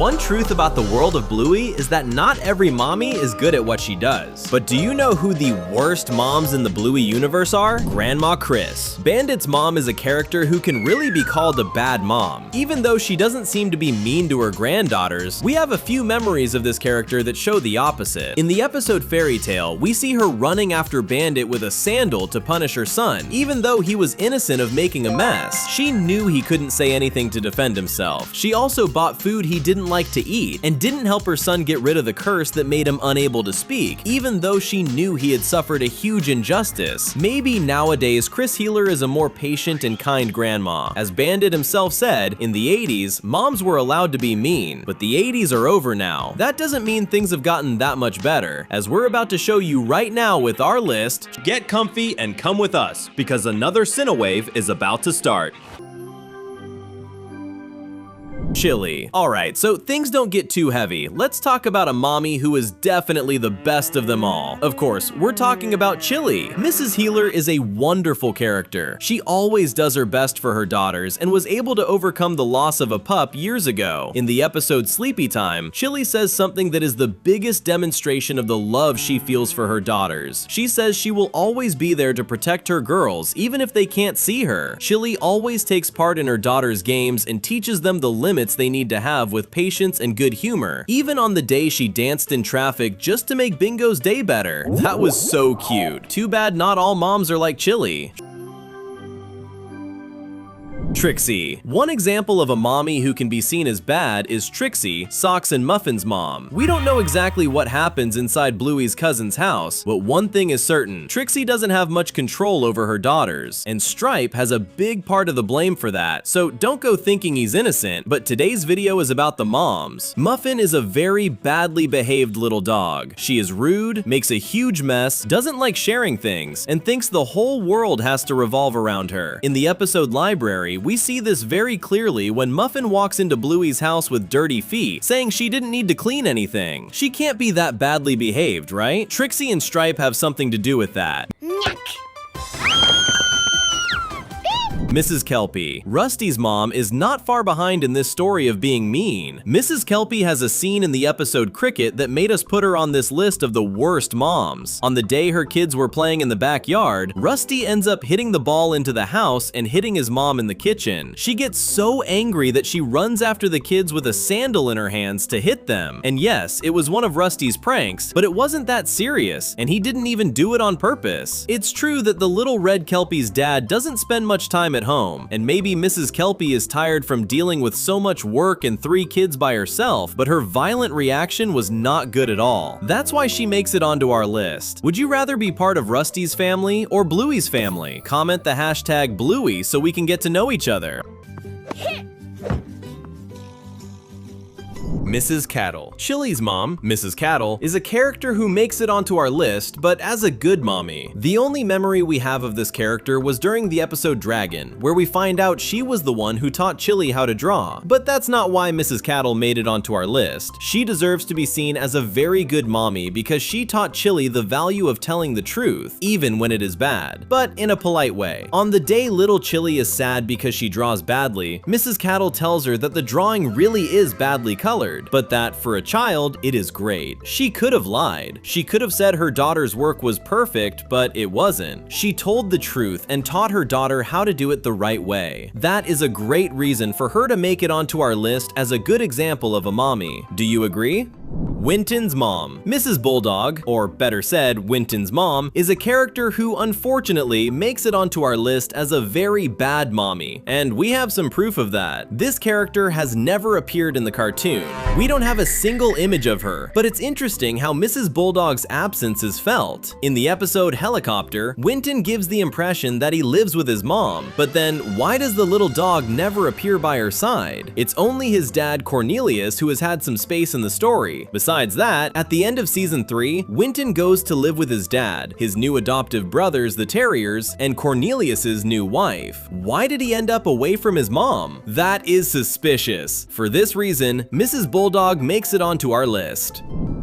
One truth about the world of Bluey is that not every mommy is good at what she does. But do you know who the worst moms in the Bluey universe are? Grandma Chris. Bandit's mom is a character who can really be called a bad mom. Even though she doesn't seem to be mean to her granddaughters, we have a few memories of this character that show the opposite. In the episode Fairy Tale, we see her running after Bandit with a sandal to punish her son, even though he was innocent of making a mess. She knew he couldn't say anything to defend himself. She also bought food he didn't like to eat and didn't help her son get rid of the curse that made him unable to speak, even though she knew he had suffered a huge injustice. Maybe nowadays Chris Healer is a more patient and kind grandma. As Bandit himself said, in the 80s, moms were allowed to be mean, but the 80s are over now. That doesn't mean things have gotten that much better, as we're about to show you right now with our list. Get comfy and come with us, because another Cinewave is about to start. Chili. Alright, so things don't get too heavy. Let's talk about a mommy who is definitely the best of them all. Of course, we're talking about Chili. Mrs. Healer is a wonderful character. She always does her best for her daughters and was able to overcome the loss of a pup years ago. In the episode Sleepy Time, Chili says something that is the biggest demonstration of the love she feels for her daughters. She says she will always be there to protect her girls, even if they can't see her. Chili always takes part in her daughters' games and teaches them the limits they need to have with patience and good humor, even on the day she danced in traffic just to make Bingo's day better. That was so cute. Too bad not all moms are like Chili. Trixie. One example of a mommy who can be seen as bad is Trixie, Socks and Muffin's mom. We don't know exactly what happens inside Bluey's cousin's house, but one thing is certain: Trixie doesn't have much control over her daughters, and Stripe has a big part of the blame for that, so don't go thinking he's innocent, but today's video is about the moms. Muffin is a very badly behaved little dog. She is rude, makes a huge mess, doesn't like sharing things, and thinks the whole world has to revolve around her. In the episode Library, we see this very clearly when Muffin walks into Bluey's house with dirty feet, saying she didn't need to clean anything. She can't be that badly behaved, right? Trixie and Stripe have something to do with that. Yuck. Mrs. Kelpie. Rusty's mom is not far behind in this story of being mean. Mrs. Kelpie has a scene in the episode Cricket that made us put her on this list of the worst moms. On the day her kids were playing in the backyard, Rusty ends up hitting the ball into the house and hitting his mom in the kitchen. She gets so angry that she runs after the kids with a sandal in her hands to hit them. And yes, it was one of Rusty's pranks, but it wasn't that serious, and he didn't even do it on purpose. It's true that the little red Kelpie's dad doesn't spend much time at home, and maybe Mrs. Kelpie is tired from dealing with so much work and 3 kids by herself, but her violent reaction was not good at all. That's why she makes it onto our list. Would you rather be part of Rusty's family or Bluey's family? Comment the hashtag Bluey so we can get to know each other. Mrs. Cattle. Chili's mom, Mrs. Cattle, is a character who makes it onto our list, but as a good mommy. The only memory we have of this character was during the episode Dragon, where we find out she was the one who taught Chili how to draw. But that's not why Mrs. Cattle made it onto our list. She deserves to be seen as a very good mommy because she taught Chili the value of telling the truth, even when it is bad, but in a polite way. On the day little Chili is sad because she draws badly, Mrs. Cattle tells her that the drawing really is badly colored, but that for a child, it is great. She could have lied. She could have said her daughter's work was perfect, but it wasn't. She told the truth and taught her daughter how to do it the right way. That is a great reason for her to make it onto our list as a good example of a mommy. Do you agree? Winton's mom. Mrs. Bulldog, or better said, Winton's mom, is a character who unfortunately makes it onto our list as a very bad mommy, and we have some proof of that. This character has never appeared in the cartoon. We don't have a single image of her, but it's interesting how Mrs. Bulldog's absence is felt. In the episode Helicopter, Winton gives the impression that he lives with his mom, but then why does the little dog never appear by her side? It's only his dad Cornelius who has had some space in the story. Besides that, at the end of season 3, Winton goes to live with his dad, his new adoptive brothers, the Terriers, and Cornelius's new wife. Why did he end up away from his mom? That is suspicious. For this reason, Mrs. Bulldog makes it onto our list.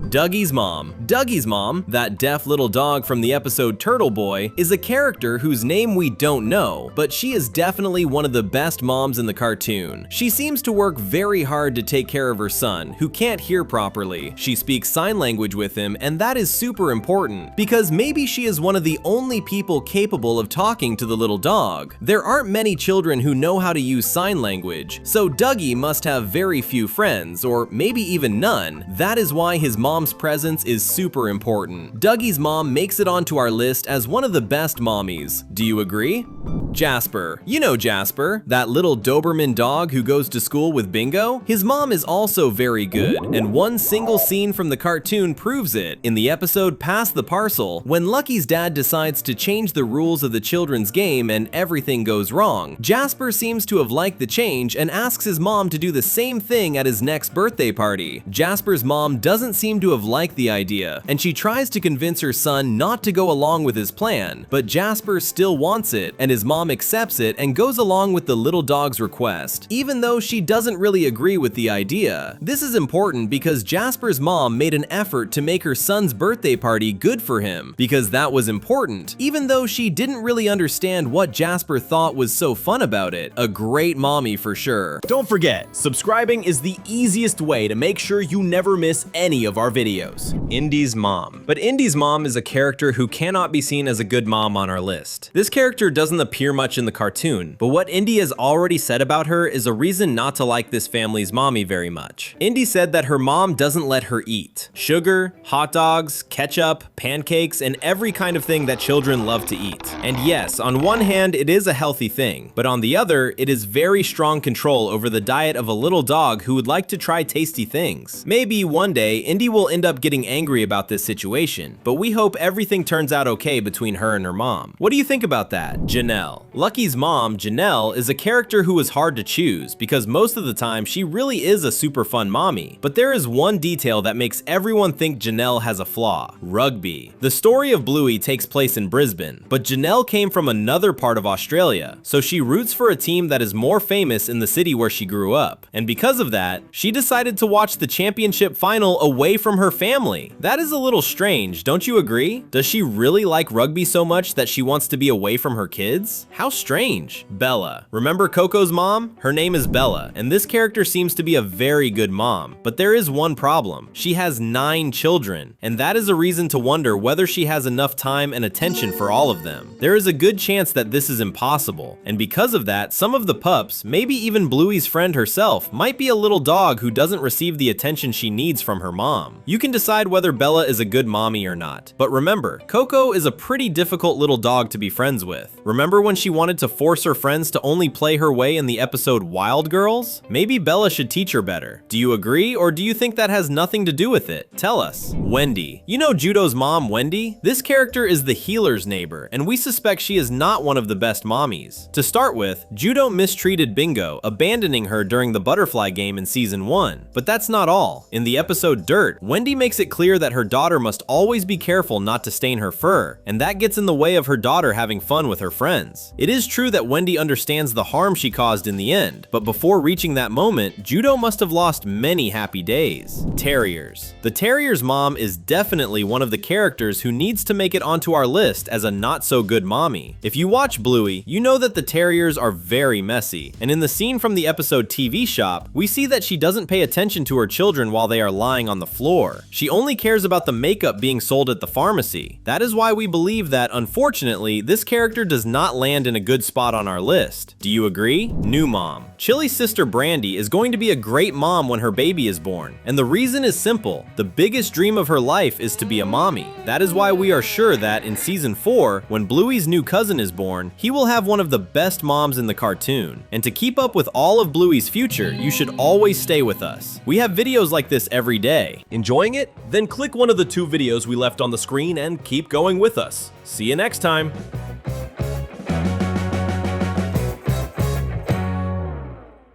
Douggee's mom. Douggee's mom, that deaf little dog from the episode Turtle Boy, is a character whose name we don't know, but she is definitely one of the best moms in the cartoon. She seems to work very hard to take care of her son, who can't hear properly. She speaks sign language with him, and that is super important, because maybe she is one of the only people capable of talking to the little dog. There aren't many children who know how to use sign language, so Douggee must have very few friends, or maybe even none. That is why his mom's presence is super important. Douggee's mom makes it onto our list as one of the best mommies. Do you agree? Jasper. You know Jasper, that little Doberman dog who goes to school with Bingo? His mom is also very good, and one single scene from the cartoon proves it. In the episode Pass the Parcel, when Lucky's dad decides to change the rules of the children's game and everything goes wrong, Jasper seems to have liked the change and asks his mom to do the same thing at his next birthday party. Jasper's mom doesn't seem to have liked the idea, and she tries to convince her son not to go along with his plan, but Jasper still wants it, and his mom accepts it and goes along with the little dog's request, even though she doesn't really agree with the idea. This is important because Jasper's mom made an effort to make her son's birthday party good for him, because that was important, even though she didn't really understand what Jasper thought was so fun about it. A great mommy for sure. Don't forget, subscribing is the easiest way to make sure you never miss any of our videos. Indy's mom. But Indy's mom is a character who cannot be seen as a good mom on our list. This character doesn't appear much in the cartoon, but what Indy has already said about her is a reason not to like this family's mommy very much. Indy said that her mom doesn't let her eat sugar, hot dogs, ketchup, pancakes, and every kind of thing that children love to eat. And yes, on one hand, it is a healthy thing, but on the other, it is very strong control over the diet of a little dog who would like to try tasty things. Maybe one day, Indy will end up getting angry about this situation, but we hope everything turns out okay between her and her mom. What do you think about that? Janelle. Lucky's mom, Janelle, is a character who is hard to choose because most of the time she really is a super fun mommy. But there is one detail that makes everyone think Janelle has a flaw: rugby. The story of Bluey takes place in Brisbane, but Janelle came from another part of Australia, so she roots for a team that is more famous in the city where she grew up. And because of that, she decided to watch the championship final away from her family. That is a little strange, don't you agree? Does she really like rugby so much that she wants to be away from her kids? How strange. Bella. Remember Coco's mom? Her name is Bella, and this character seems to be a very good mom. But there is one problem. She has 9 children, and that is a reason to wonder whether she has enough time and attention for all of them. There is a good chance that this is impossible, and because of that, some of the pups, maybe even Bluey's friend herself, might be a little dog who doesn't receive the attention she needs from her mom. You can decide whether Bella is a good mommy or not, but remember, Coco is a pretty difficult little dog to be friends with. Remember when she wanted to force her friends to only play her way in the episode Wild Girls? Maybe Bella should teach her better. Do you agree, or do you think that has nothing to do with it? Tell us. Wendy. You know Judo's mom, Wendy? This character is the healer's neighbor, and we suspect she is not one of the best mommies. To start with, Judo mistreated Bingo, abandoning her during the butterfly game in season 1. But that's not all. In the episode Dirt, Wendy makes it clear that her daughter must always be careful not to stain her fur, and that gets in the way of her daughter having fun with her friends. It is true that Wendy understands the harm she caused in the end, but before reaching that moment, Judo must have lost many happy days. Terriers. The Terrier's mom is definitely one of the characters who needs to make it onto our list as a not-so-good mommy. If you watch Bluey, you know that the Terriers are very messy, and in the scene from the episode TV Shop, we see that she doesn't pay attention to her children while they are lying on the floor. She only cares about the makeup being sold at the pharmacy. That is why we believe that, unfortunately, this character does not land in a good spot on our list. Do you agree? New mom. Chili's sister Brandy is going to be a great mom when her baby is born, and the reason is simple. The biggest dream of her life is to be a mommy. That is why we are sure that in season 4, when Bluey's new cousin is born, he will have one of the best moms in the cartoon. And to keep up with all of Bluey's future, you should always stay with us. We have videos like this every day. Enjoying it? Then click one of the 2 videos we left on the screen and keep going with us. See you next time.